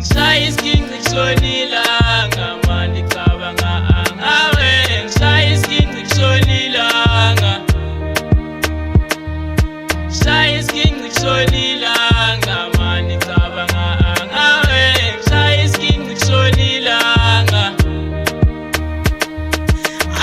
Ngishaya isiginci kushonilanga mani cabanga angawe. Ngishaya isiginci kushonilanga. Ngishaya isiginci kushonilanga mani cabanga angawe. Ngishaya isiginci kushonilanga.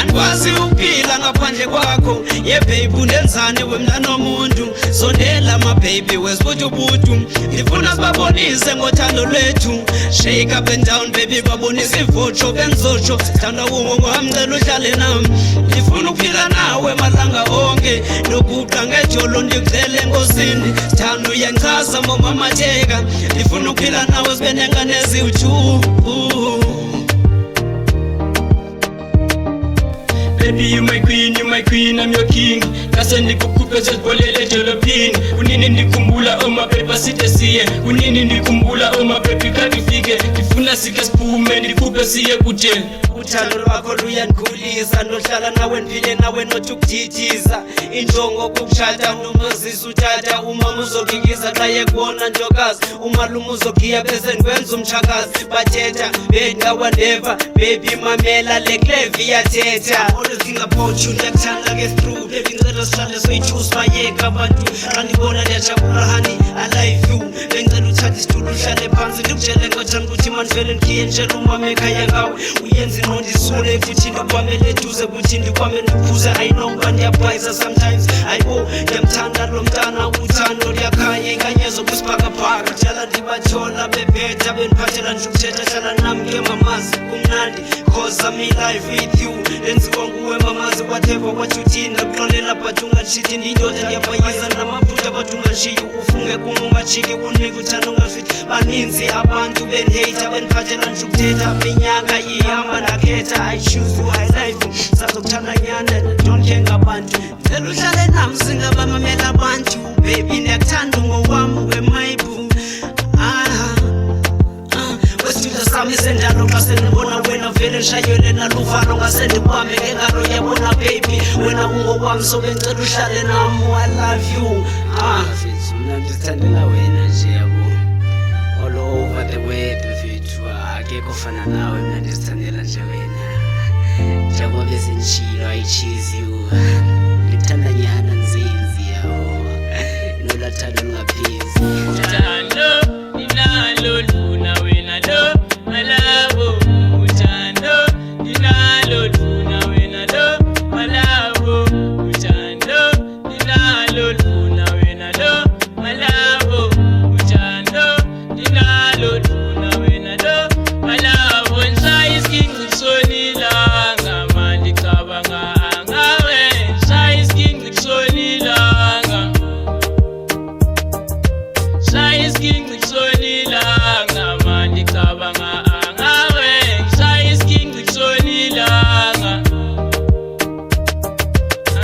Angikwazi ukuphila ngaphandle kwakho ye baby unenzani wemna nomuntu sondela ma baby wesibutubutu ngifuna sibabonise ngothando lwethu shake up and down baby babonise ivotsho benzotsho sithanda kuwo ngicela uhlale nami ngifuna ukuphila nawe malanga onke nokuqa ngejolo ndikudlele enkosini sithanda uyangichaza momamatheka ngifuna ukuphila nawe sibe nengane eziwu-2. Baby, you my queen, I'm your king. Kase ndikukupe zezbolele dolopini. Unini ndikumbula my baby site siye. Unini ndikumbula my baby kadifike. Kifuna sike spume ndikupe siye kute. Uthando lwakho luyandikhulisa nohlala nawe ndiphile nawe nothukudidisa injongo kukushada nomazisa utata umama uzogingiza xa yekubona ntokazi umalume uzogiya bese ndikwenza umtshakazi bathetha bendingawandeva baby mamela le cleve iyathetha all the thing about you ndiyakuthanda ke through baby ngicela sihlale soyichusa bayeka abantu xa ndibona ndiyajabula honey I love you bengicela uthathe isitulo uhlale phansi ndikutshele ngothanda ukuthi mandivele ndigiye njela umama ekhaya ngawe uyenza ndisule futhi ndikwamele eduze kuthi ndikwame ndiphuze I know uba ndiyabhayisa sometimes ayibo ndiyamthanda lo mntana uthando liyakhanya inkanyezo kwisibhakabhaka jala ndibathola bebhetha bendiphathela nje ukuthetha hlala nami ke mamazi kumnandi cause I'm in life with you lenziwa nguwe mamazi whatever what you did ndakuxolela but ungatshithi ndindoda ndiyabhayisa namaphutha but ungashiyi ufunge kum ungajiki unike uthando ungafithi baninzi abantu bendiheyitha bendiphathela nje ukuthetha minyaka ihamba ndakhetha I choose you I like you sazokuthanda nyana don't care ngabantu ngicela uhlale nami singabamamela abantu baby ndiyakuthanda ngowami wemayibhu wesithuda sami sendalo xa sendibona wena vele ndishayele naluvalo ngase ndikwame ngengalo yabona baby wena ungowami so bengicela uhlale nami I love you mfethu mna ndizithandela wena nje yabo all over the web mfethu akekho fana nawe mna ndizithandela nje wena njengoba bezindishilo I choose you ngikuthanda nyana nzinzi yawo nolathando lungaphizi Uthando ninalo luna wena lo malabo. Uthando ninalo luna wena lo malabo. Uthando ninalo luna wena lo malabo. Uthando ninalo luna wena lo malabo. Ngishaya isiginci kushonilanga mani cabanga angawe. Ngishaya isiginci kushonilanga. Ngishaya isiginci kushonilanga mani cabanga angawe. Ngishaya isiginci kushonilanga.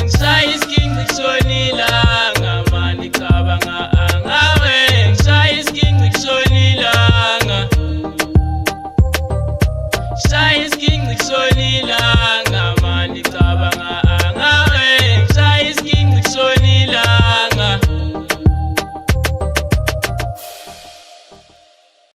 Ngishaya isiginci kushonilanga mani cabanga angawe. Ngishaya isiginci kushonilanga. Ngishaya isiginci kushonilanga.